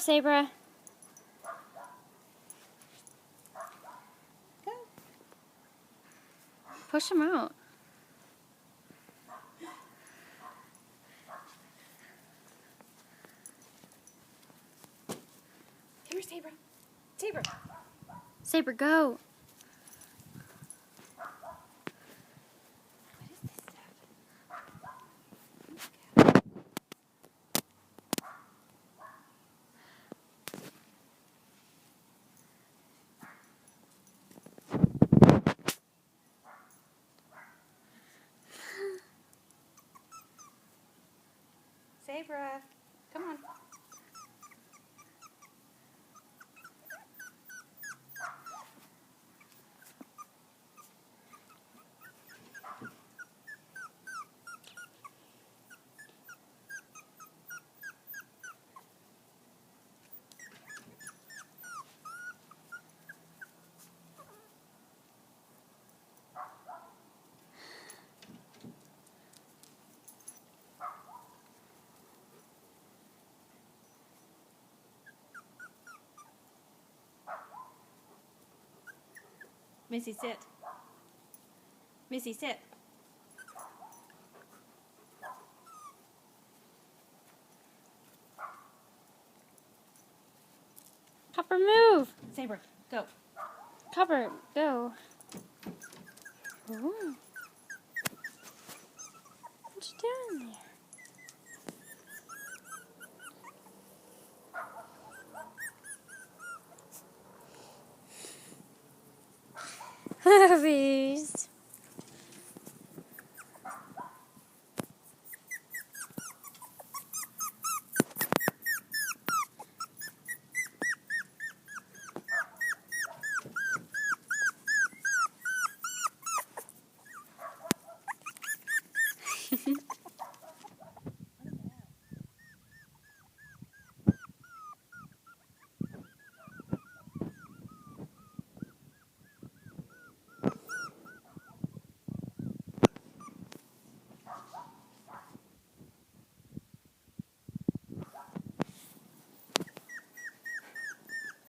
Sabra. Go. Push him out. Come here, Sabra. Sabra. Sabra, go. What is this stuff? Sabra, come on. Missy, sit. Missy, sit. Copper, move. Sabra, go. Copper, go. Ooh. What you doing there?